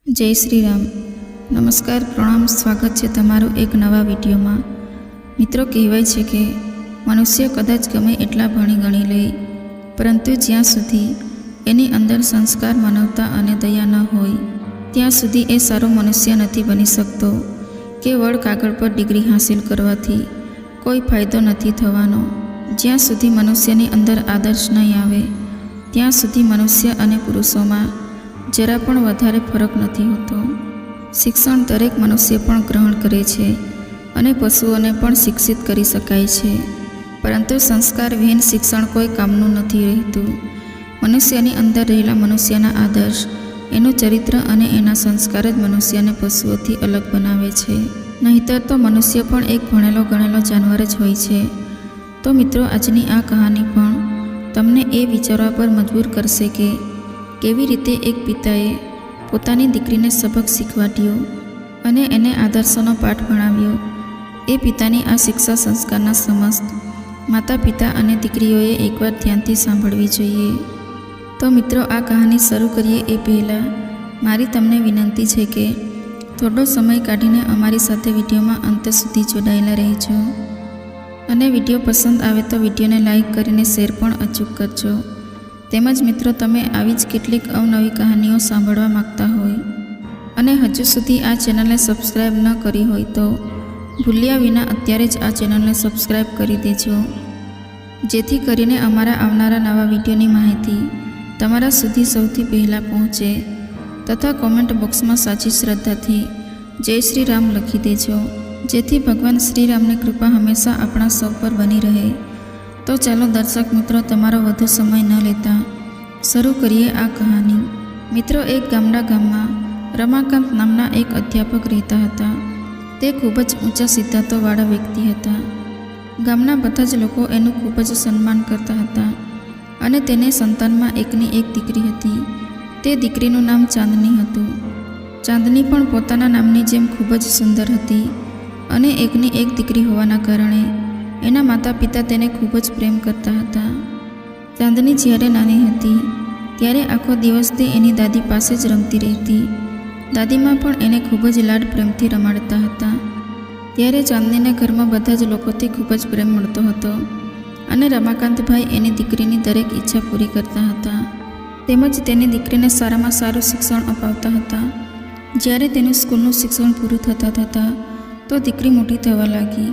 जय श्री राम। नमस्कार, प्रणाम, स्वागत है तमारू एक नवा विडियो में। मित्रों, कहेवाय छे के मनुष्य कदाच गमे एटला भणी गणी ले, परंतु ज्यां सुधी एनी अंदर संस्कार, मानवता अने दया न होय त्यां सुधी ए सारो मनुष्य नहीं बनी सकतो। केवळ कागळ पर डिग्री हासिल करवाथी कोई फायदो नहीं थवानो। ज्यां सुधी मनुष्यनी अंदर आदर्श नहीं आवे त्यां सुधी मनुष्य अने पुरुषों जरा पण वधारे फरक नहीं होतो। शिक्षण दरेक मनुष्य पण ग्रहण करे छे अने पशुओने पण शिक्षित करी शकाय छे, परंतु संस्कार विहीन शिक्षण कोई कामनुं नहीं रहतुं। मनुष्यनी अंदर रहेला मनुष्यना आदर्श, एनुं चरित्र अने एना संस्कार ज मनुष्यने पशुओथी अलग बनावे छे। नहीतर तो मनुष्य पण एक भणेलो गणेलो जानवर ज होय छे। तो मित्रों, आजनी आ कहानी पण तमने ए विचारवा पर मजबूर करशे के केवी रीते एक पिताए पोतानी दीकरीने सबक शीखवाड्यो अने एने आदर्शोनो पाठ भणाव्यो। ए पितानी आ शिक्षा संस्कारना समस्त माता पिता अने दीकरीओए एकवार ध्यानथी सांभळवी जोईए। तो मित्रों, आ कहानी शरू करीए ए पहेला मारी तमने विनंती छे के थोड़ो समय काढीने अमारी साथे विडियोमां अंत सुधी जोडायेला रहेजो अने विडियो पसंद आवे तो विडियोने लाइक करीने शेर पण अचूक करजो। તેમજ મિત્રો, તમે આવી જ કેટલીક અવનવી કહાનીઓ સાંભળવા માગતા હોય અને હજુ સુધી આ ચેનલને સબસ્ક્રાઈબ ન કરી હોય તો ભૂલ્યા વિના અત્યારે જ આ ચેનલને સબસ્ક્રાઈબ કરી દેજો, જેથી કરીને અમારા આવનારા નવા વિડીયોની માહિતી તમારા સુધી સૌથી પહેલાં પહોંચે। તથા કોમેન્ટ બોક્સમાં સાચી શ્રદ્ધાથી જય શ્રી રામ લખી દેજો, જેથી ભગવાન શ્રીરામની કૃપા હંમેશા આપણા સૌ પર બની રહે। तो चलो दर्शक मित्रों, तमारो वधु समय न लेता शुरू करिए आ कहानी। मित्रों, एक गामडा गाममां रमाकांत नामना एक अध्यापक रहता हता। ते खूब ज ऊंचा सिद्धांतोवाळा व्यक्ति हता। गामना बधा ज लोको एनुं खूब ज सन्मान करता हता अने तेने संतानमां एकनी एक दीकरी हती। ते दीकरीनुं नाम चांदनी हतुं। चांदनी पण पोताना नामनी जेम खूब ज सुंदर हती अने एकनी एक दीकरी होवाना कारणे एना माता पिता तेने खूब ज प्रेम करता हता। चांदनी ज्यारे नानी हती त्यारे आखो दिवस ते एनी दादी पासे ज रमती रहती। दादीमां पण एने खूब ज लाड प्रेमथी रमाडता हता। त्यारे चांदनीने घरमां बधा ज लोकोथी खूब ज प्रेम मळतो हतो अने रमाकांत भाई एनी दीकरीनी दरेक इच्छा पूरी करता हता। तेमज तेनी दीकरीने सारामां सारुं शिक्षण अपावता हता। ज्यारे तेनुं स्कूलनुं शिक्षण पूरुं थता थता तो दीकरी मोटी थवा लागी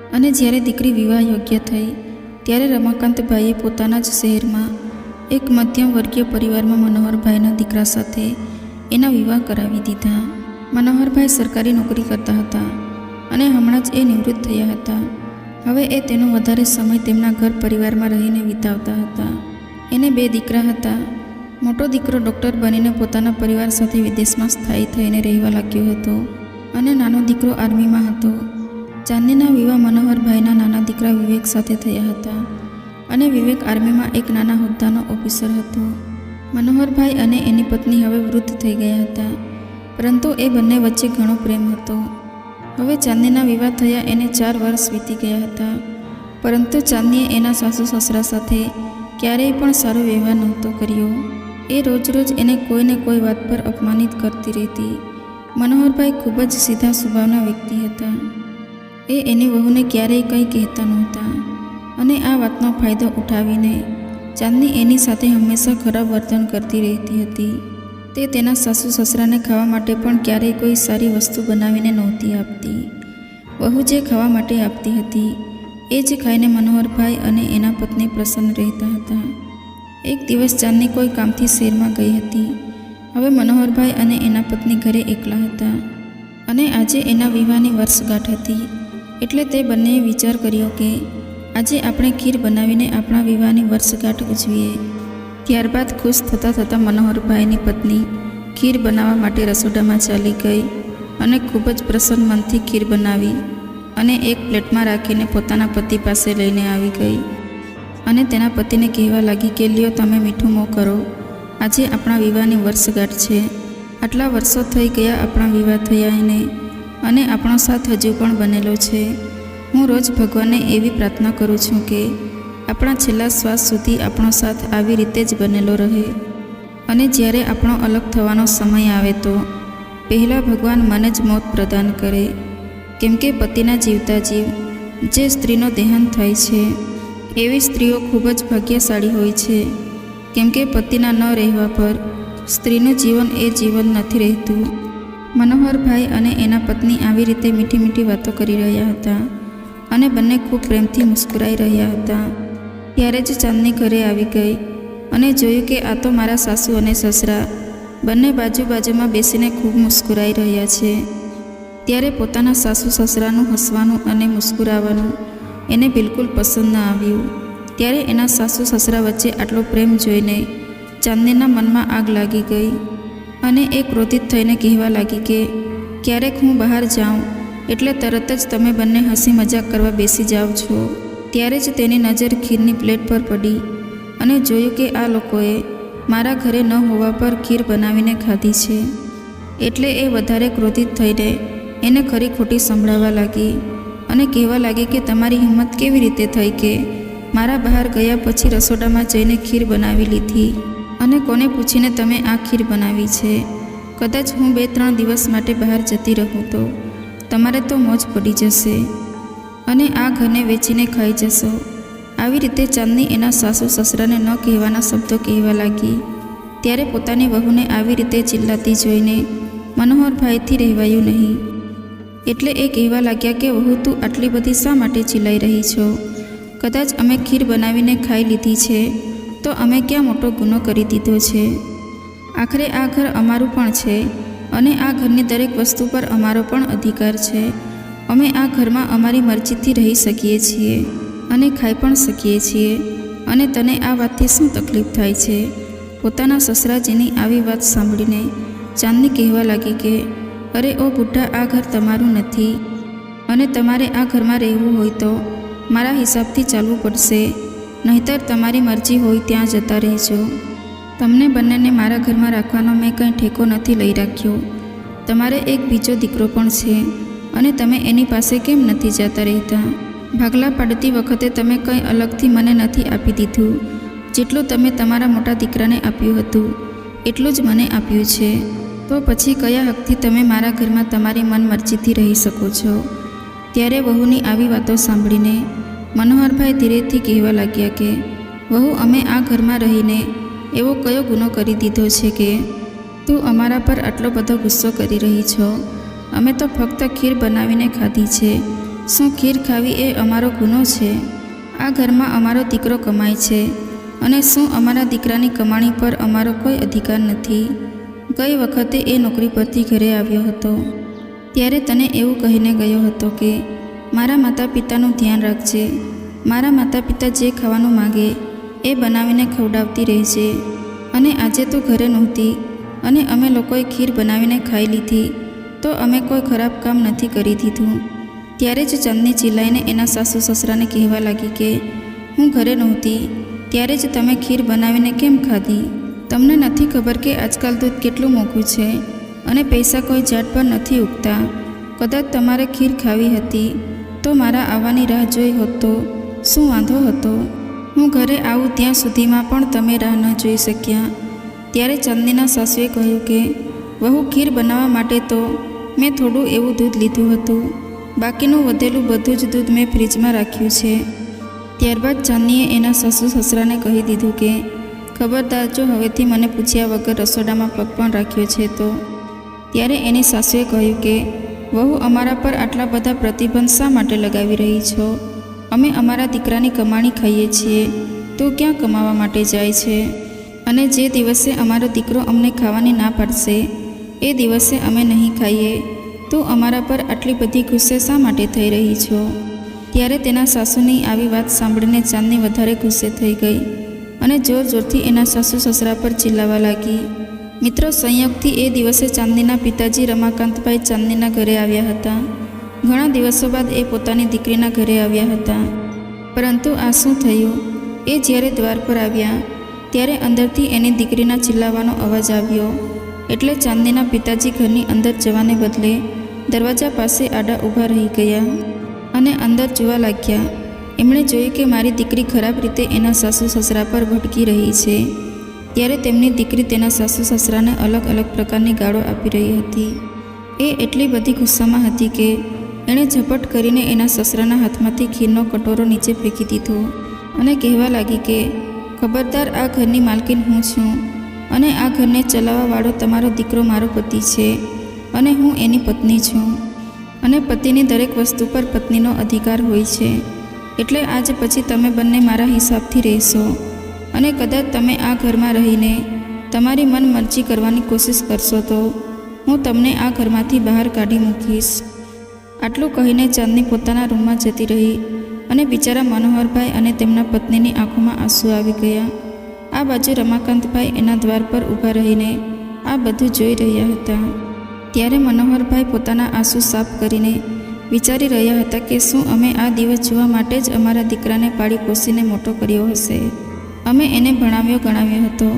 अने ज्यारे दीकरी विवाह योग्य थई त्यारे रमाकांत भाईए पोताना ज शहेरमां एक मध्यम वर्गीय परिवारमां मनोहर भाईना दीकरा साथे एना विवाह करावी दीधा। मनोहर भाई सरकारी नौकरी करता हता अने हमणां ज ए निवृत्त थया हता। हवे ए तेनो वधारे समय तेमना घर परिवारमां रहीने वितावता हता। एने बे दीकरा हता। मोटो दीकरो डॉक्टर बनीने पोताना परिवार साथे विदेशमां स्थायी थईने रहेवा लाग्यो हतो अने नानो दीकरो आर्मीमां हतो। चांदनीना विवाह मनोहर भाईना नाना दीकरा विवेक साथे थया हता अने विवेक आर्मीमां एक नाना होद्दानो ऑफिसर हतो। मनोहर भाई अने एनी पत्नी हवे वृद्ध थई गया हता, परंतु ए बंने वच्चे घणो प्रेम हतो। हवे चांदनीना विवाह थया एने 4 वर्ष वीती गया हता, परंतु चांदनीए एना सासू ससरा साथे क्यारेय पण सारो व्यवहार नहोतो कर्यो। ए रोज रोज एने कोई ने कोई वात पर अपमानित करती रहती। मनोहर भाई खूब ज सीधा स्वभावना व्यक्ति हता। ए एनी वहूने क्यारेय कंई कहेता नहोता अने आ वातनो फायदो उठावीने चांदनी एनी साथे हमेशा खराब वर्तन करती रहती हती। ते तेना सासू ससराने खावा माटे पण क्यारेय कोई सारी वस्तु बनावीने नहोती आपती। वहू जे खावा माटे आपती हती ए ज खाईने मनोहर भाई अने एना पत्नी प्रसन्न रहता हता। एक दिवस चांदनी कोई कामथी शहेरमां गई हती। हवे मनोहर भाई अने एना पत्नी घरे एकला हता अने आजे एना विवाहनी वर्षगांठ हती। एटले ते बंनेए विचार कर्यो के आजे आपणे खीर बनावीने आपणा विवाहनी वर्षगांठ उजवीए। त्यारबाद खुश थता थता मनोहर भाईनी पत्नी खीर बनावा माटे रसोडामां चाली गई अने खूब ज प्रसन्न मनथी खीर बनावी अने एक प्लेटमां राखीने पोताना पति पासे लईने आवी गई अने तेना पतिने कहेवा लागी के ल्यो तमे मीठुं मों करो, आजे आपणा विवाहनी वर्षगांठ छे। आटला वर्षो थई गया आपणा विवाह थयाने अने आपणो साथ हजू पण बनेलो छे। हूँ रोज भगवानने एवी प्रार्थना करूँ छूँ के आपणा छेल्ला श्वास सुधी आपणो साथ आवी रीते ज बनेलो रहे अने ज्यारे आपणो अलग थवानो समय आवे तो પહેલાં ભગવાન મને જ મોત પ્રદાન કરે, કેમ કે પતિના જીવતા જીવ જે સ્ત્રીનો દેહાંત થાય છે એવી સ્ત્રીઓ ખૂબ જ ભાગ્યશાળી હોય છે, કેમ કે પતિના ન રહેવા પર સ્ત્રીનું જીવન એ જીવન નથી રહેતું. મનોહરભાઈ અને એના પત્ની આવી રીતે મીઠી મીઠી વાતો કરી રહ્યા હતા અને બંને ખૂબ પ્રેમથી મુસ્કુરાઈ રહ્યા હતા. ત્યારે જ ચાંદની ઘરે આવી ગઈ અને જોયું કે આ તો મારા સાસુ અને સસરા બંને બાજુમાં બેસીને ખૂબ મુસ્કુરાઈ રહ્યા છે. ત્યારે પોતાના સાસુ સસરાનું હસવાનું અને મુસ્કુરાવાનું એને બિલકુલ પસંદ ન આવ્યું. ત્યારે એના સાસુ સસરા વચ્ચે આટલો પ્રેમ જોઈને ચાંદનીના મનમાં આગ લાગી ગઈ અને એ ક્રોધિત થઈને કહેવા લાગી કે ક્યારેક હું બહાર જાઉં એટલે તરત જ તમે બંને હસી મજાક કરવા બેસી જાઓ છો. ત્યારે જ તેની નજર ખીરની પ્લેટ પર પડી અને જોયું કે આ લોકોએ મારા ઘરે ન હોવા પર ખીર બનાવીને ખાધી છે. એટલે એ વધારે ક્રોધિત થઈને એને ખરી ખોટી સંભળાવવા લાગી અને કહેવા લાગી કે તમારી હિંમત કેવી રીતે થઈ કે મારા બહાર ગયા પછી રસોડામાં જઈને ખીર બનાવી લીધી અને કોને પૂછીને તમે આ ખીર બનાવી છે? કદાચ હું 2-3 દિવસ માટે બહાર જતી રહું તો તમારે તો મોજ પડી જશે અને આ ઘરને વેચીને ખાઈ જશો. આવી રીતે ચાંદની એના સાસુ સસરાને ન કહેવાના શબ્દો કહેવા લાગી. ત્યારે પોતાની વહુને આવી રીતે ચિલ્લાતી જોઈને મનોહરભાઈથી રહેવાયું નહીં. એટલે એ કહેવા લાગ્યા કે વહુ તું આટલી બધી શા માટે ચિલ્લાઈ રહી છો? કદાચ અમે ખીર બનાવીને ખાઈ લીધી છે તો અમે ક્યાં મોટો ગુનો કરી દીધો છે? આખરે આ ઘર અમારું પણ છે અને આ ઘરની દરેક વસ્તુ પર અમારો પણ અધિકાર છે. અમે આ ઘરમાં અમારી મરજીથી રહી શકીએ છીએ અને ખાઈ પણ શકીએ છીએ અને તને આ વાતથી શું તકલીફ થાય છે? પોતાના સસરાજીની આવી વાત સાંભળીને ચાંદની કહેવા લાગી કે અરે ઓ બુઢા, આ ઘર તમારું નથી અને તમારે આ ઘરમાં રહેવું હોય તો મારા હિસાબથી ચાલવું પડશે, નહીંતર તમારી મરજી હોય ત્યાં જતા રહેજો. તમને બંનેને મારા ઘરમાં રાખવાનો મેં કંઈ ઠેકો નથી લઈ રાખ્યો. તમારે એક બીજો દીકરો પણ છે અને તમે એની પાસે કેમ નથી જતા રહેતા? ભાગલા પાડતી વખતે તમે કંઈ અલગથી મને નથી આપી દીધું. જેટલું તમે તમારા મોટા દીકરાને આપ્યું હતું એટલું જ મને આપ્યું છે. તો પછી કયા હકથી તમે મારા ઘરમાં તમારી મનમરજીથી રહી શકો છો? ત્યારે વહુની આવી વાતો સાંભળીને મનોહરભાઈ ધીરેથી કહેવા લાગ્યા કે વહુ, અમે આ ઘરમાં રહીને એવો કયો ગુનો કરી દીધો છે કે તું અમારા પર આટલો બધો ગુસ્સો કરી રહી છો? અમે તો ફક્ત ખીર બનાવીને ખાધી છે. શું ખીર ખાવી એ અમારો ગુનો છે? આ ઘરમાં અમારો દીકરો કમાય છે અને શું અમારા દીકરાની કમાણી પર અમારો કોઈ અધિકાર નથી? ગઈ વખતે એ નોકરી પરથી ઘરે આવ્યો હતો ત્યારે તને એવું કહીને ગયો હતો કે મારા માતા પિતાનું ધ્યાન રાખજે, મારા માતા પિતા જે ખાવાનું માગે એ બનાવીને ખવડાવતી રહેજે. અને આજે તું ઘરે નહોતી અને અમે લોકોએ ખીર બનાવીને ખાઈ લીધી તો અમે કોઈ ખરાબ કામ નથી કરી દીધું. ત્યારે જ ચાંદની ચિલ્લાઈને એના સાસુ સસરાને કહેવા લાગી કે હું ઘરે નહોતી ત્યારે જ તમે ખીર બનાવીને કેમ ખાધી? તમને નથી ખબર કે આજકાલ દૂધ કેટલું મોંઘું છે અને પૈસા કોઈ ઝાડ પર નથી ઉગતા? કદાચ તમારે ખીર ખાવી હતી તો મારા આવવાની રાહ જોઈ હોત તો શું વાંધો હતો? હું ઘરે આવું ત્યાં સુધીમાં પણ તમે રાહ ન જોઈ શક્યા. ત્યારે ચાંદનીના સાસુએ કહ્યું કે વહુ, ખીર બનાવવા માટે તો મેં થોડું એવું દૂધ લીધું હતું, બાકીનું વધેલું બધું જ દૂધ મેં ફ્રીજમાં રાખ્યું છે. ત્યારબાદ ચાંદનીએ એના સાસુ સસરાને કહી દીધું કે ખબરદાર, જો હવેથી મને પૂછ્યા વગર રસોડામાં પગ પણ રાખ્યો છે તો. ત્યારે એની સાસુએ કહ્યું કે વહુ, અમારા પર આટલા બધા પ્રતિબંધ શા માટે લગાવી રહી છો? અમે અમારા દીકરાની કમાણી ખાઈએ છીએ, તું ક્યાં કમાવા માટે જાય છે? અને જે દિવસે અમારો દીકરો અમને ખાવાની ના પાડશે એ દિવસે અમે નહીં ખાઈએ. તું અમારા પર આટલી બધી ગુસ્સે શા માટે થઈ રહી છો? ત્યારે તેના સાસુની આવી વાત સાંભળીને ચાંદની વધારે ગુસ્સે થઈ ગઈ અને જોર જોરથી એના સાસુ સસરા પર ચિલ્લાવા લાગી. મિત્રો, સંયોગથી એ દિવસે ચાંદનીના પિતાજી રમાકાંતભાઈ ચાંદનીના ઘરે આવ્યા હતા. ઘણા દિવસો બાદ એ પોતાની દીકરીના ઘરે આવ્યા હતા. પરંતુ આ શું થયું? એ જ્યારે દ્વાર પર આવ્યા ત્યારે અંદરથી એની દીકરીના ચિલ્લાવાનો અવાજ આવ્યો. એટલે ચાંદનીના પિતાજી ઘરની અંદર જવાને બદલે દરવાજા પાસે આડા ઊભા રહી ગયા અને અંદર જોવા લાગ્યા. એમણે જોયું કે મારી દીકરી ખરાબ રીતે એના સાસુ સસરા પર ભટકી રહી છે. ત્યારે તેમની દીકરી તેના સાસુ સસરાને અલગ અલગ પ્રકારની ગાળો આપી રહી હતી. એ એટલી બધી ગુસ્સામાં હતી કે એણે ઝપટ કરીને એના સસરાના હાથમાંથી ખીરનો કટોરો નીચે ફેંકી દીધો અને કહેવા લાગી કે ખબરદાર, આ ઘરની માલકીન હું છું અને આ ઘરને ચલાવવાવાળો તમારો દીકરો મારો પતિ છે અને હું એની પત્ની છું અને પતિની દરેક વસ્તુ પર પત્નીનો અધિકાર હોય છે. એટલે આજ પછી તમે બંને મારા હિસાબથી રહેશો અને કદાચ તમે આ ઘરમાં રહીને તમારી મનમરજી કરવાની કોશિશ કરશો તો હું તમને આ ઘરમાંથી બહાર કાઢી મૂકીશ. આટલું કહીને ચાંદની પોતાના રૂમમાં જતી રહી અને બિચારા મનોહરભાઈ અને તેમના પત્નીની આંખોમાં આંસુ આવી ગયા. આ બાજુ રમાકાંતભાઈ એના દ્વાર પર ઊભા રહીને આ બધું જોઈ રહ્યા હતા. ત્યારે મનોહરભાઈ પોતાના આંસુ સાફ કરીને વિચારી રહ્યા હતા કે શું અમે આ દિવસ જોવા માટે જ અમારા દીકરાને પાળી પોસીને મોટો કર્યો હશે. અમે એને ભણાવ્યો ગણાવ્યો હતો.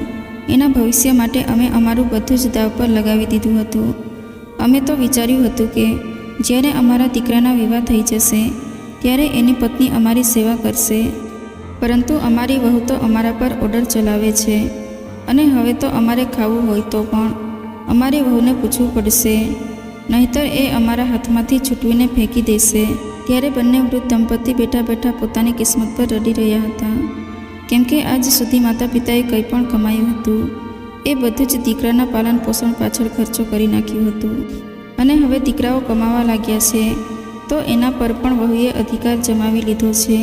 એના ભવિષ્ય માટે અમે અમારું બધું જ દાવ પર લગાવી દીધું હતું. અમે તો વિચાર્યું હતું કે જ્યારે અમારા દીકરાના વિવાહ થઈ જશે ત્યારે એની પત્ની અમારી સેવા કરશે, પરંતુ અમારી વહુ તો અમારા પર ઓર્ડર ચલાવે છે અને હવે તો અમારે ખાવું હોય તો પણ અમારી વહુને પૂછવું પડશે, નહીંતર એ અમારા હાથમાંથી છૂટવીને ફેંકી દેશે. ત્યારે બંને વૃદ્ધ દંપતી બેઠા બેઠા પોતાની કિસ્મત પર રડી રહ્યા હતા, કેમ કે આજ સુધી માતા પિતાએ કંઈ પણ કમાયું હતું એ બધું જ દીકરાના પાલન પોષણ પાછળ ખર્ચો કરી નાખ્યું હતું અને હવે દીકરાઓ કમાવા લાગ્યા છે તો એના પર પણ વહુએ અધિકાર જમાવી લીધો છે.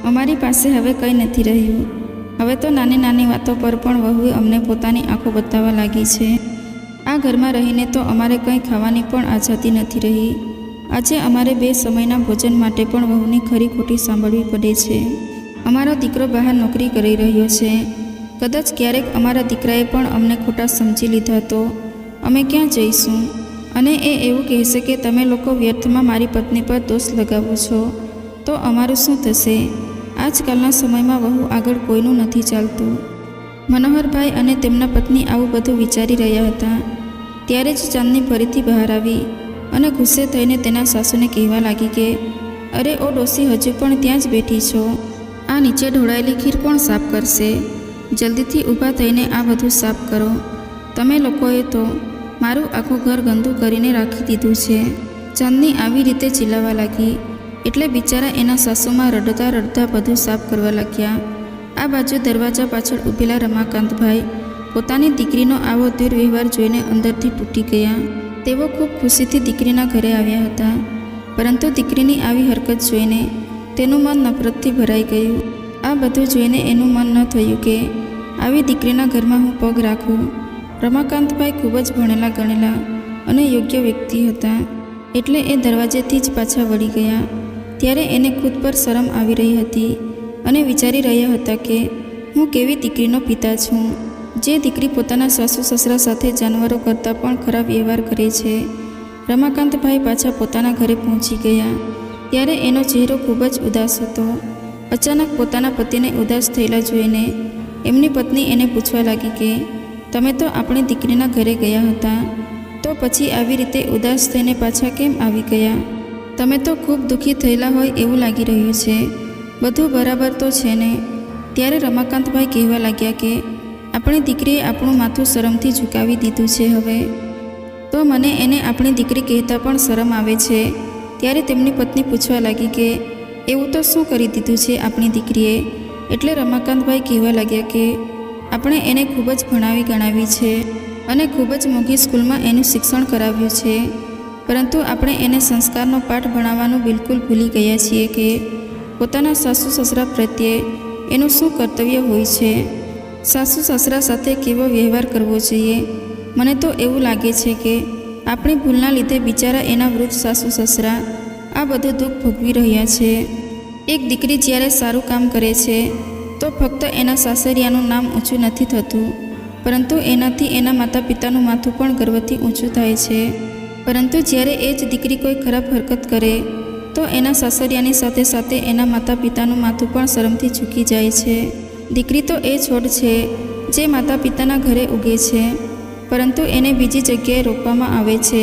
અમારી પાસે હવે કંઈ નથી રહ્યું. હવે તો નાની નાની વાતો પર પણ વહુએ અમને પોતાની આંખો બતાવવા લાગી છે. આ ઘરમાં રહીને તો અમારે કંઈ ખાવાની પણ આઝાદી નથી રહી. આજે અમારે 2 સમયના ભોજન માટે પણ વહુની ખરી ખોટી સાંભળવી પડે છે. અમારો દીકરો બહાર નોકરી કરી રહ્યો છે. કદાચ ક્યારેક અમારા દીકરાએ પણ અમને ખોટા સમજી લીધા તો અમે ક્યાં જઈશું? અને એ એવું કહેશે કે તમે લોકો વ્યર્થમાં મારી પત્ની પર દોષ લગાવો છો તો અમારું શું થશે? આજકાલના સમયમાં વહુ આગળ કોઈનું નથી ચાલતું. મનોહરભાઈ અને તેમના પત્ની આવું બધું વિચારી રહ્યા હતા. ત્યારે જ ચાંદની ફરીથી બહાર આવી અને ગુસ્સે થઈને તેના સાસુને કહેવા લાગી કે અરે ઓ ડોસી, હજુ પણ ત્યાં જ બેઠી છો? આ નીચે ઢોળાયેલી ખીર કોણ સાફ કરશે? જલ્દીથી ઊભા થઈને આ બધું સાફ કરો. તમે લોકોએ તો મારું આખું ઘર ગંદુ કરીને રાખી દીધું છે. ચાંદની આવી રીતે ચીલાવા લાગી એટલે બિચારા એના સાસુમાં રડતા રડતા બધું સાફ કરવા લાગ્યા. આ બાજુ દરવાજા પાછળ ઊભેલા રમાકાંતભાઈ પોતાની દીકરીનો આવો દુર્વ્યવહાર જોઈને અંદરથી તૂટી ગયા. તેઓ ખૂબ ખુશીથી દીકરીના ઘરે આવ્યા હતા, પરંતુ દીકરીની આવી હરકત જોઈને તેનું મન નફરતથી ભરાઈ ગયું. આ બધું જોઈને એનું મન ન થયું કે આવી દીકરીના ઘરમાં હું પગ રાખું. રમાકાંતભાઈ ખૂબ જ ભણેલા ગણેલા અને યોગ્ય વ્યક્તિ હતા, એટલે એ દરવાજેથી જ પાછા વળી ગયા. ત્યારે એને ખુદ પર શરમ આવી રહી હતી અને વિચારી રહ્યા હતા કે હું કેવી દીકરીનો પિતા છું, જે દીકરી પોતાના સાસુ સસરા સાથે જાનવરો કરતાં પણ ખરાબ વ્યવહાર કરે છે. રમાકાંતભાઈ પાછા પોતાના ઘરે પહોંચી ગયા ત્યારે એનો ચહેરો ખૂબ જ ઉદાસ હતો. અચાનક પોતાના પતિને ઉદાસ થયેલા જોઈને એમની પત્ની એને પૂછવા લાગી કે તમે તો આપણી દીકરીના ઘરે ગયા હતા, તો પછી આવી રીતે ઉદાસ થઈને પાછા કેમ આવી ગયા? તમે તો ખૂબ દુઃખી થયેલા હોય એવું લાગી રહ્યું છે. બધું બરાબર તો છે ને? ત્યારે રમાકાંતભાઈ કહેવા લાગ્યા કે આપણી દીકરીએ આપણું માથું શરમથી ઝુકાવી દીધું છે. હવે તો મને એને આપણી દીકરી કહેતા પણ શરમ આવે છે. ત્યારે તેમની પત્ની પૂછવા લાગી કે એવું તો શું કરી દીધું છે આપણી દીકરીએ? એટલે રમાકાંતભાઈ કહેવા લાગ્યા કે આપણે એને ખૂબ જ ભણાવી ગણાવી છે અને ખૂબ જ મોંઘી સ્કૂલમાં એનું શિક્ષણ કરાવ્યું છે, પરંતુ આપણે એને સંસ્કારનો પાઠ ભણાવવાનું બિલકુલ ભૂલી ગયા છીએ કે પોતાના સાસુ સસરા પ્રત્યે એનું શું કર્તવ્ય હોય છે, સાસુ સસરા સાથે કેવો વ્યવહાર કરવો જોઈએ. મને તો એવું લાગે છે કે આપણી ભૂલના લીધે બિચારા એના વૃદ્ધ સાસુ સસરા આ બધું દુઃખ ભોગવી રહ્યા છે. એક દીકરી જ્યારે સારું કામ કરે છે તો ફક્ત એના સાસરિયાનું નામ ઊંચું નથી થતું, પરંતુ એનાથી એના માતા પિતાનું માથું પણ ગર્વથી ઊંચું થાય છે. પરંતુ જ્યારે એ જ દીકરી કોઈ ખરાબ હરકત કરે તો એના સાસરિયાની સાથે સાથે એના માતા પિતાનું માથું પણ શરમથી ઝૂકી જાય છે. દીકરી તો એ છોડ છે જે માતા પિતાના ઘરે ઉગે છે, પરંતુ એને બીજી જગ્યાએ રોપવામાં આવે છે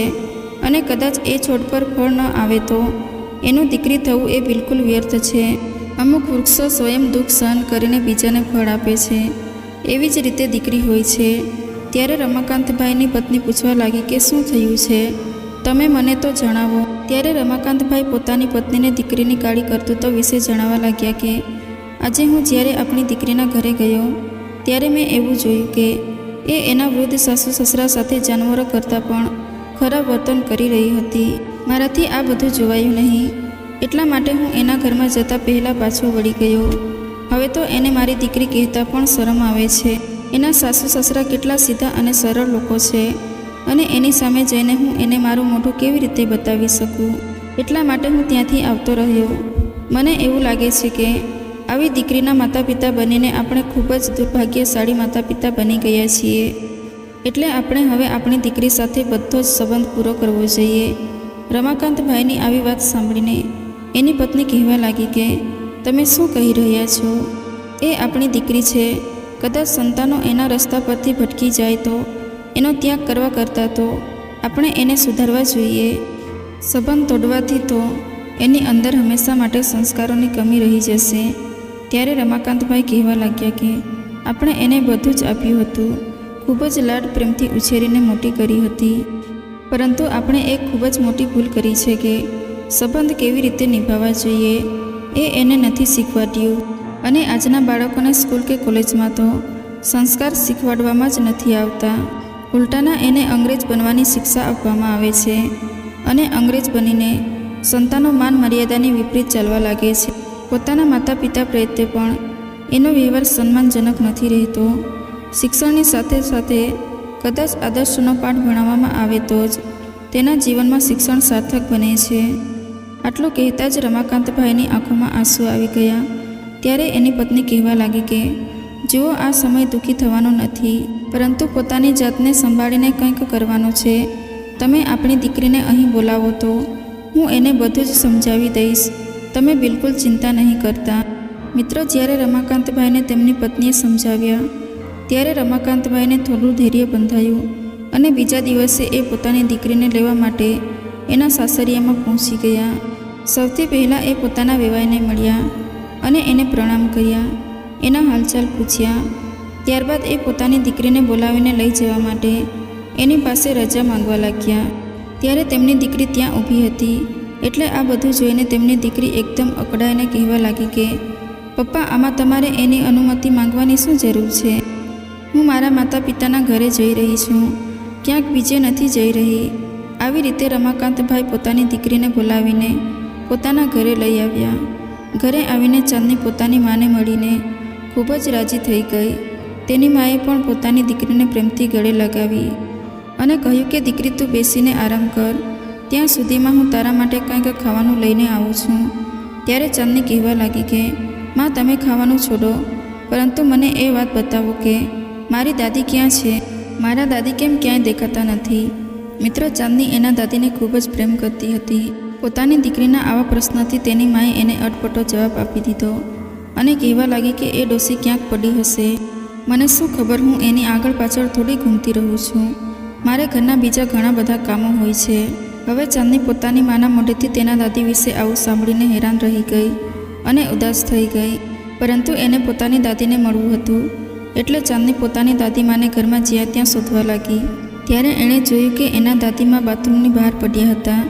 અને કદાચ એ છોડ પર ફળ ન આવે તો એનું દીકરી થવું એ બિલકુલ વ્યર્થ છે. અમુક વૃક્ષો સ્વયં દુઃખ સહન કરીને બીજાને ફળ આપે છે, એવી જ રીતે દીકરી હોય છે. ત્યારે રમાકાંતભાઈની પત્ની પૂછવા લાગી કે શું થયું છે? તમે મને તો જણાવો. ત્યારે રમાકાંતભાઈ પોતાની પત્નીને દીકરીની કાળી કરતૂતો વિશે જણાવવા લાગ્યા કે આજે હું જ્યારે આપણી દીકરીના ઘરે ગયો ત્યારે મેં એવું જોયું કે એ એના વૃદ્ધ સાસુ સસરા સાથે જાનવરો કરતાં પણ ખરાબ વર્તન કરી રહી હતી. મારાથી આ બધું જોવાયું નહીં, એટલા માટે હું એના ઘરમાં જતાં પહેલાં પાછો વળી ગયો. હવે તો એને મારી દીકરી કહેતા પણ શરમ આવે છે. એના સાસુ સસરા કેટલા સીધા અને સરળ લોકો છે અને એની સામે જઈને હું એને મારું મોઢું કેવી રીતે બતાવી શકું. એટલા માટે હું ત્યાંથી આવતો રહ્યો. મને એવું લાગે છે કે આવી દીકરીના માતા પિતા બનીને આપણે ખૂબ જ દુર્ભાગ્યશાળી માતા પિતા બની ગયા છીએ. એટલે આપણે હવે આપણી દીકરી સાથે બધો જ સંબંધ પૂરો કરવો જોઈએ. રમાકાંતભાઈની આવી વાત સાંભળીને એની પત્ની કહેવા લાગી કે તમે શું કહી રહ્યા છો? એ આપણી દીકરી છે. કદાચ સંતાનો એના રસ્તા પરથી ભટકી જાય તો એનો ત્યાગ કરવા કરતાં તો આપણે એને સુધારવા જોઈએ. સંબંધ તોડવાથી તો એની અંદર હંમેશા માટે સંસ્કારોની કમી રહી જશે. ત્યારે રમાકાંતભાઈ કહેવા લાગ્યા કે આપણે એને બધું જ આપ્યું હતું, ખૂબ જ લાડ પ્રેમથી ઉછેરીને મોટી કરી હતી, પરંતુ આપણે એક ખૂબ જ મોટી ભૂલ કરી છે કે સંબંધ કેવી રીતે નિભાવવા જોઈએ એ એને નથી શીખવાડ્યું. અને આજના બાળકોને સ્કૂલ કે કોલેજમાં તો સંસ્કાર શીખવાડવામાં જ નથી આવતા. ઉલટાના એને અંગ્રેજ બનવાની શિક્ષા આપવામાં આવે છે અને અંગ્રેજ બનીને સંતાનો માન મર્યાદાની વિપરીત ચાલવા લાગે છે. પોતાના માતા પિતા પ્રત્યે પણ એનો વ્યવહાર સન્માનજનક નથી રહેતો. શિક્ષણની સાથે સાથે કદાચ આદર્શનો પાઠ ભણાવવામાં આવે તો જ તેના જીવનમાં શિક્ષણ સાર્થક બને છે. આટલું કહેતા જ રમાકાંતભાઈની આંખોમાં આંસુ આવી ગયા. ત્યારે એની પત્ની કહેવા લાગી કે જુઓ, આ સમય દુઃખી થવાનો નથી, પરંતુ પોતાની જાતને સંભાળીને કંઈક કરવાનું છે. તમે આપણી દીકરીને અહીં બોલાવો તો હું એને બધું જ સમજાવી દઈશ. તમે બિલકુલ ચિંતા નહીં કરતા. મિત્રો, જ્યારે રમાકાંતભાઈને તેમની પત્નીએ સમજાવ્યા ત્યારે રમાકાંતભાઈને થોડું ધૈર્ય બંધાયું અને બીજા દિવસે એ પોતાની દીકરીને લેવા માટે એના સાસરિયામાં પહોંચી ગયા. સૌથી પહેલાં એ પોતાના વેવાઈને મળ્યા અને એને પ્રણામ કર્યા, એના હાલચાલ પૂછ્યા. ત્યારબાદ એ પોતાની દીકરીને બોલાવીને લઈ જવા માટે એની પાસે રજા માંગવા લાગ્યા. ત્યારે તેમની દીકરી ત્યાં ઊભી હતી. એટલે આ બધું જોઈને તેમની દીકરી એકદમ અકળાઈને કહેવા લાગી કે પપ્પા, આમાં તમારે એની અનુમતિ માંગવાની શું જરૂર છે? હું મારા માતા પિતાના ઘરે જઈ રહી છું, ક્યાંક બીજે નથી જઈ રહી. આવી રીતે રમાકાંતભાઈ પોતાની દીકરીને બોલાવીને પોતાના ઘરે લઈ આવ્યા. ઘરે આવીને ચાંદની પોતાની માને મળીને ખૂબ જ રાજી થઈ ગઈ. તેની માએ પણ પોતાની દીકરીને પ્રેમથી ગળે લગાવી અને કહ્યું કે દીકરી, તું બેસીને આરામ કર, ત્યાં સુધીમાં હું તારા માટે કંઈક ખાવાનું લઈને આવું છું. ત્યારે ચાંદની કહેવા લાગી કે માં, તમે ખાવાનું છોડો, પરંતુ મને એ વાત બતાવો કે મારી દાદી ક્યાં છે? મારા દાદી કેમ ક્યાંય દેખાતા નથી? મિત્રો, ચાંદની એના દાદીને ખૂબ જ પ્રેમ કરતી હતી. પોતાની દીકરીના આવા પ્રશ્નથી તેની માએ એને અટપટો જવાબ આપી દીધો અને કહેવા લાગી કે એ ડોસી ક્યાંક પડી હશે. મને શું ખબર, હું એની આગળ પાછળ થોડી ઘૂમતી રહું છું. મારે ઘરના બીજા ઘણા બધા કામો હોય છે. હવે ચાંદની પોતાની માના મોઢેથી તેના દાદી વિશે આવું સાંભળીને હેરાન રહી ગઈ અને ઉદાસ થઈ ગઈ. પરંતુ એને પોતાની દાદીને મળવું હતું, એટલે ચાંદની પોતાની દાદીમાને ઘરમાં જ્યાં ત્યાં શોધવા લાગી. ત્યારે એણે જોયું કે એના દાદીમા બાથરૂમની બહાર પડ્યા હતા.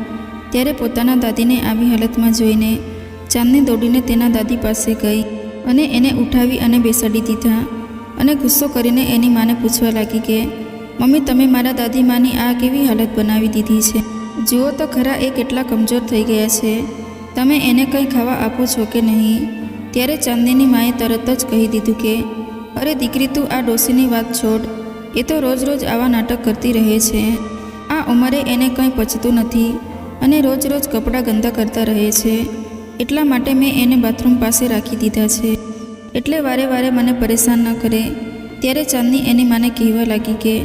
ત્યારે પોતાના દાદીને આવી હાલતમાં જોઈને ચાંદની દોડીને તેના દાદી પાસે ગઈ અને એને ઉઠાવી અને બેસાડી દીધા અને ગુસ્સો કરીને એની માને પૂછવા લાગી કે મમ્મી, તમે મારા દાદીમાની આ કેવી હાલત બનાવી દીધી છે? જુઓ તો ખરા, એ કેટલા કમજોર થઈ ગયા છે. તમે એને કંઈ ખાવા આપો છો કે નહીં? ત્યારે ચાંદનીની માએ તરત જ કહી દીધું કે અરે દીકરી, તું આ ડોસીની વાત છોડ. એ તો રોજ રોજ આવા નાટક કરતી રહે છે. આ ઉંમરે એને કંઈ પચતું નથી અને રોજ રોજ કપડાં ગંદા કરતા રહે છે. એટલા માટે મેં એને બાથરૂમ પાસે રાખી દીધા છે, એટલે વારે વારે મને પરેશાન ન કરે. ત્યારે ચાંદની એની માને કહેવા લાગી કે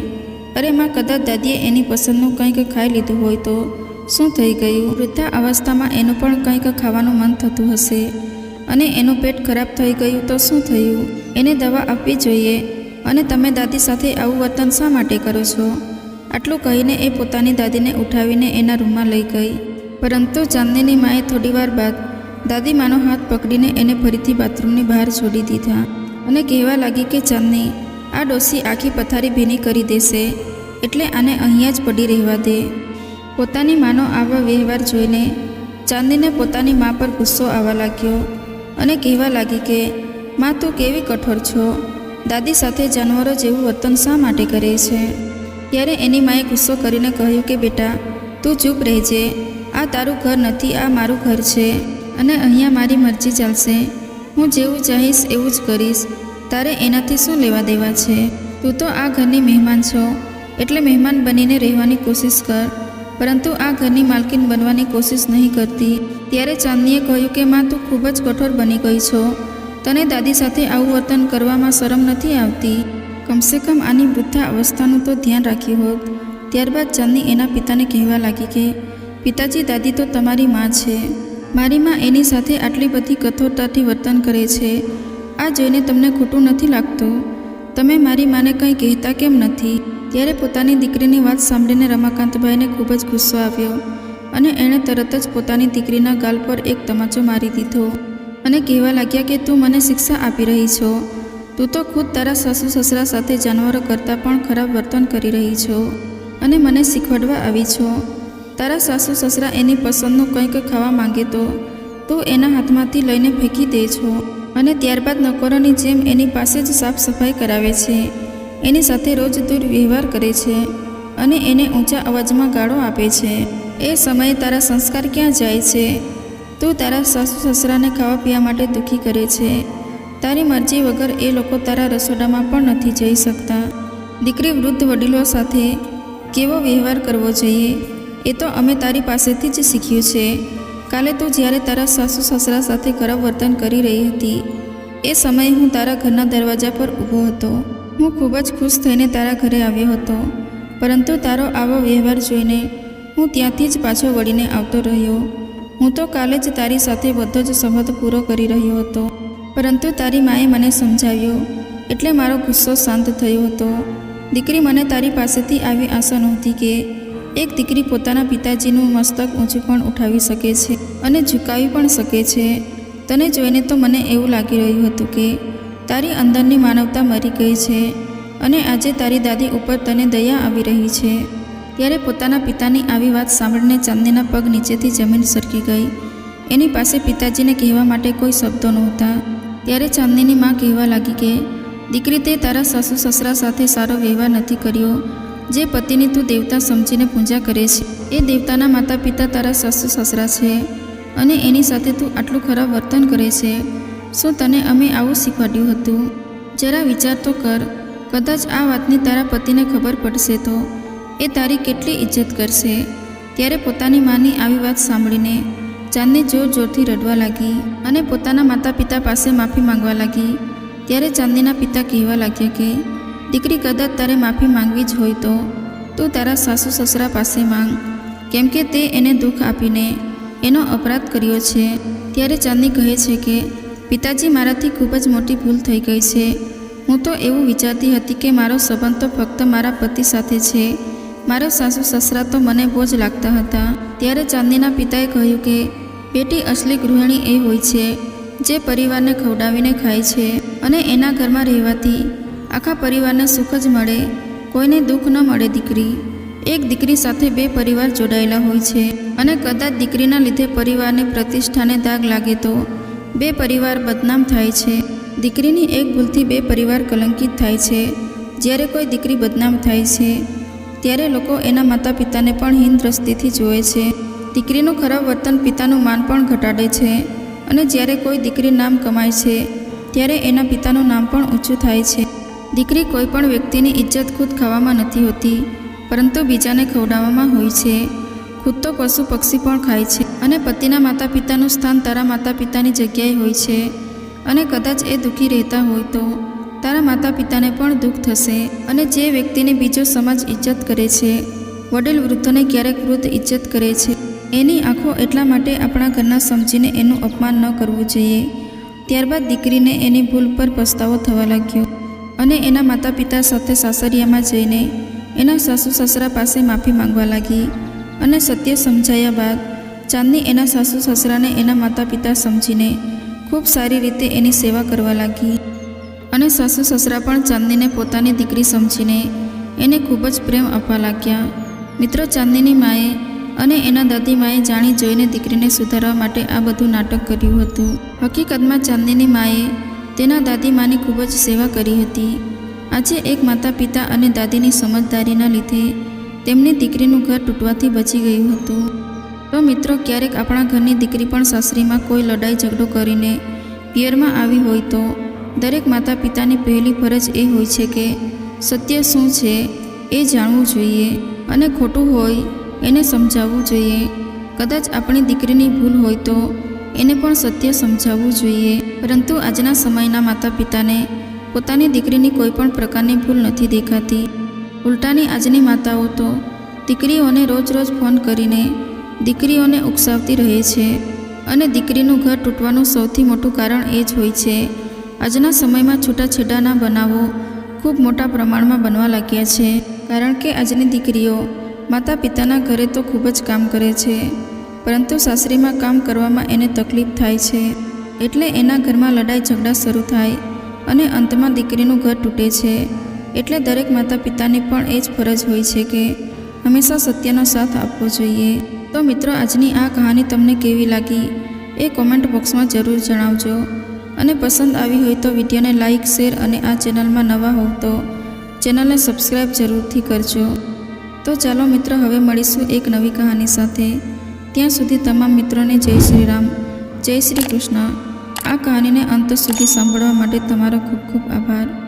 અરે માં, કદાચ દાદીએ એની પસંદનું કંઈક ખાઈ લીધું હોય તો શું થઈ ગયું? વૃદ્ધા અવસ્થામાં એનું પણ કંઈક ખાવાનું મન થતું હશે અને એનું પેટ ખરાબ થઈ ગયું તો શું થયું? એને દવા આપવી જોઈએ અને તમે દાદી સાથે આવું વર્તન શા માટે કરો છો? આટલું કહીને એ પોતાની દાદીને ઉઠાવીને એના રૂમમાં લઈ ગઈ. પરંતુ ચાંદનીની માએ થોડીવાર બાદ દાદીમાનો હાથ પકડીને એને ફરીથી બાથરૂમની બહાર છોડી દીધા અને કહેવા લાગી કે ચાંદની, આ ડોસી આખી પથારી ભીની કરી દેશે, એટલે આને અહીંયા જ પડી રહેવા દે. પોતાની માનો આવા વ્યવહાર જોઈને ચાંદનીને પોતાની મા પર ગુસ્સો આવવા લાગ્યો અને કહેવા લાગી કે મા, તું કેવી કઠોર છો. દાદી સાથે જાનવરો જેવું વર્તન શા માટે કરે છે? ત્યારે એની માએ ગુસ્સો કરીને કહ્યું કે બેટા, તું ચૂપ રહેજે. આ તારું ઘર નથી, આ મારું ઘર છે અને અહીંયા મારી મરજી ચાલશે. હું જેવું ચાહીશ એવું જ કરીશ. તારે એનાથી શું લેવા દેવા છે? તું તો આ ઘરની મહેમાન છો, એટલે મહેમાન બનીને રહેવાની કોશિશ કર, પરંતુ આ ઘરની માલકીન બનવાની કોશિશ નહીં કરતી. ત્યારે ચાંદનીએ કહ્યું કે મા, તું ખૂબ જ કઠોર બની ગઈ છો. તને દાદી સાથે આવું વર્તન કરવામાં શરમ નથી આવતી? કમસે કમ આની વૃદ્ધા અવસ્થાનું તો ધ્યાન રાખ્યું હોત. ત્યારબાદ ચાંદની એના પિતાને કહેવા લાગી કે પિતાજી, દાદી તો તમારી મા છે. મારી મા એની સાથે આટલી બધી કઠોરતાથી વર્તન કરે છે. આ જોઈને તમને ખોટું નથી લાગતું? તમે મારી માને કંઈ કહેતા કેમ નથી? ત્યારે પોતાની દીકરીની વાત સાંભળીને રમાકાંતભાઈને ખૂબ જ ગુસ્સો આવ્યો અને એણે તરત જ પોતાની દીકરીના ગાલ પર એક તમાચો મારી દીધો અને કહેવા લાગ્યા કે તું મને શિક્ષા આપી રહી છો. તું તો ખુદ તારા સાસુ સસરા સાથે જાનવરો કરતાં પણ ખરાબ વર્તન કરી રહી છો અને મને શીખવાડવા આવી છો. તારા સાસુ સસરા એની પસંદનું કંઈક ખાવા માંગે તો તું એના હાથમાંથી લઈને ફેંકી દે છો અને ત્યારબાદ નોકરોની જેમ એની પાસે જ સાફ સફાઈ કરાવે છે. એની સાથે રોજ દુર્વ્યવહાર કરે છે અને એને ઊંચા અવાજમાં ગાળો આપે છે. એ સમયે તારા સંસ્કાર ક્યાં જાય છે? તું તારા સાસુ સસરાને ખાવા પીવા માટે દુઃખી કરે છે. તારી મરજી વગર એ લોકો તારા રસોડામાં પણ નથી જઈ શકતા. દીકરી વૃદ્ધ વડીલો સાથે કેવો વ્યવહાર કરવો જોઈએ એ તો અમે તારી પાસેથી જ શીખ્યું છે. કાલે તું જ્યારે તારા સાસુ સસરા સાથે ખરાબ વર્તન કરી રહી હતી એ સમયે હું તારા ઘરના દરવાજા પર ઊભો હતો. હું ખૂબ જ ખુશ થઈને તારા ઘરે આવ્યો હતો, પરંતુ તારો આવો વ્યવહાર જોઈને હું ત્યાંથી જ પાછો વળીને આવતો રહ્યો. હું તો કાલે જ તારી સાથે બધો જ સંબંધ પૂરો કરી રહ્યો હતો, પરંતુ તારી માએ મને સમજાવ્યો એટલે મારો ગુસ્સો શાંત થયો હતો. દીકરી, મને તારી પાસેથી આવી આશા નહોતી કે એક દીકરી પોતાના પિતાજીનું મસ્તક ઊંચું પણ ઉઠાવી શકે છે અને ઝુકાવી પણ શકે છે. તને જોઈને તો મને એવું લાગી રહ્યું હતું કે તારી અંદરની માનવતા મરી ગઈ છે અને આજે તારી દાદી ઉપર તને દયા આવી રહી છે. ત્યારે પોતાના પિતાની આવી વાત સાંભળીને ચાંદનીના પગ નીચેથી જમીન સરકી ગઈ. એની પાસે પિતાજીને કહેવા માટે કોઈ શબ્દો નહોતા. ત્યારે ચાંદનીની મા કહેવા લાગી કે દીકરી, તે તારા સાસુ સસરા સાથે સારો વ્યવહાર નથી કર્યો. જે પતિની તું દેવતા સમજીને પૂજા કરે છે એ દેવતાના માતા પિતા તારા સાસુ સસરા છે અને એની સાથે તું આટલું ખરાબ વર્તન કરે છે. શું તને અમે આવું શીખવાડ્યું હતું? જરા વિચાર તો કર. કદાચ આ વાતની તારા પતિને ખબર પડશે તો એ તારી કેટલી ઇજ્જત કરશે. ત્યારે પોતાની માની આવી વાત સાંભળીને ચાંદની જોર જોરથી રડવા લાગી અને પોતાના માતા પિતા પાસે માફી માંગવા લાગી. ત્યારે ચાંદનીના પિતા કહેવા લાગ્યા કે દીકરી, કદાચ તારે માફી માંગવી જ હોય તો તું તારા સાસુ સસરા પાસે માંગ, કેમ કે તે એને દુઃખ આપીને એનો અપરાધ કર્યો છે. ત્યારે ચાંદની કહે છે કે પિતાજી, મારાથી ખૂબ જ મોટી ભૂલ થઈ ગઈ છે. હું તો એવું વિચારતી હતી કે મારો સંબંધ તો ફક્ત મારા પતિ સાથે છે. મારા સાસુ સસરા તો મને બોજ લાગતા હતા. ત્યારે ચાંદનીના પિતાએ કહ્યું કે બેટી, અસલી ગૃહિણી એ હોય છે જે પરિવારને ખવડાવીને ખાય છે અને એના ઘરમાં રહેવાથી આખા પરિવારને સુખ જ મળે, કોઈને દુઃખ ન મળે. દીકરી, એક દીકરી સાથે બે પરિવાર જોડાયેલા હોય છે અને કદાચ દીકરીના લીધે પરિવારની પ્રતિષ્ઠાને દાગ લાગે તો બે પરિવાર બદનામ થાય છે. દીકરીની એક ભૂલથી બે પરિવાર કલંકિત થાય છે. જ્યારે કોઈ દીકરી બદનામ થાય છે ત્યારે લોકો એના માતા પિતાને પણ હીન દ્રષ્ટિથી જુએ છે. દીકરીનું ખરાબ વર્તન પિતાનું માન પણ ઘટાડે છે અને જ્યારે કોઈ દીકરી નામ કમાય છે ત્યારે એના પિતાનું નામ પણ ઊંચું થાય છે. દીકરી કોઈ પણ વ્યક્તિની ઇજ્જત ખુદ ખાવામાં નથી હોતી, પરંતુ બીજાને ખવડાવવામાં હોય છે. ખુદ તો પશુ પક્ષી પણ ખાય છે અને પતિના માતા પિતાનું સ્થાન તારા માતા પિતાની જગ્યાએ હોય છે અને કદાચ એ દુઃખી રહેતા હોય તો તારા માતા પિતાને પણ દુઃખ થશે. અને જે વ્યક્તિને બીજો સમાજ ઇજ્જત કરે છે, વડીલ વૃદ્ધોને ક્યારેક વૃદ્ધ ઇજ્જત કરે છે, એની આંખો એટલા માટે આપણા ઘરના સમજીને એનું અપમાન ન કરવું જોઈએ. ત્યારબાદ દીકરીને એની ભૂલ પર પસ્તાવો થવા લાગ્યો અને એના માતા પિતા સાથે સાસરિયામાં જઈને એના સાસુ સસરા પાસે માફી માંગવા લાગી. અને સત્ય સમજાયા બાદ ચાંદની એના સાસુ સસરાને એના માતા પિતા સમજીને ખૂબ સારી રીતે એની સેવા કરવા લાગી અને સાસુ સસરા પણ ચાંદનીને પોતાની દીકરી સમજીને એને ખૂબ જ પ્રેમ આપવા લાગ્યા. મિત્રો, ચાંદનીની માએ અને એના દાદીમાએ જાણી જોઈને દીકરીને સુધારવા માટે આ બધું નાટક કર્યું હતું. હકીકતમાં ચાંદનીની માએ તેના દાદીમાની ખૂબ જ સેવા કરી હતી. આજે એક માતા પિતા અને દાદીની સમજદારીના લીધે તેમની દીકરીનું ઘર તૂટવાથી બચી ગયું હતું. તો મિત્રો, ક્યારેક આપણા ઘરની દીકરી પણ સાસરીમાં કોઈ લડાઈ ઝઘડો કરીને પિયરમાં આવી હોય તો દરેક માતા પિતાની પહેલી ફરજ એ હોય છે કે સત્ય શું છે એ જાણવું જોઈએ અને ખોટું હોય એને સમજાવવું જોઈએ. કદાચ આપણી દીકરીની ભૂલ હોય તો એને પણ સત્ય સમજાવવું જોઈએ. પરંતુ આજના સમયના માતા પિતાને પોતાની દીકરીની કોઈ પણ પ્રકારની ભૂલ નથી દેખાતી. ઉલટાની આજની માતાઓ તો દીકરીઓને રોજ રોજ ફોન કરીને દીકરીઓને ઉકસાવતી રહે છે અને દીકરીનું ઘર તૂટવાનું સૌથી મોટું કારણ એ જ હોય છે. આજના સમયમાં છૂટાછેડાના બનાવો ખૂબ મોટા પ્રમાણમાં બનવા લાગ્યા છે, કારણ કે આજની દીકરીઓ માતા પિતાના ઘરે તો ખૂબ જ કામ કરે છે, પરંતુ સાસરીમાં કામ કરવામાં એને તકલીફ થાય છે. એટલે એના ઘરમાં લડાઈ ઝઘડા શરૂ થાય અને અંતમાં દીકરીનું ઘર તૂટે છે. એટલે દરેક માતા પિતાની પણ એ જ ફરજ હોય છે કે હંમેશા સત્યનો સાથ આપવો જોઈએ. તો મિત્રો, આજની આ કહાની તમને કેવી લાગી એ કોમેન્ટ બોક્સમાં જરૂર જણાવજો. અને પસંદ આવી હોય તો વિડીયોને લાઇક, શેર અને આ ચેનલમાં નવા હોવ તો ચેનલને સબસ્ક્રાઈબ જરૂરથી કરજો. તો ચાલો મિત્રો, હવે મળીશું એક નવી કહાની સાથે. ત્યાં સુધી તમામ મિત્રોને જય શ્રી રામ, જય શ્રી કૃષ્ણ. આ કહાનીને અંત સુધી સાંભળવા માટે તમારો ખૂબ ખૂબ આભાર.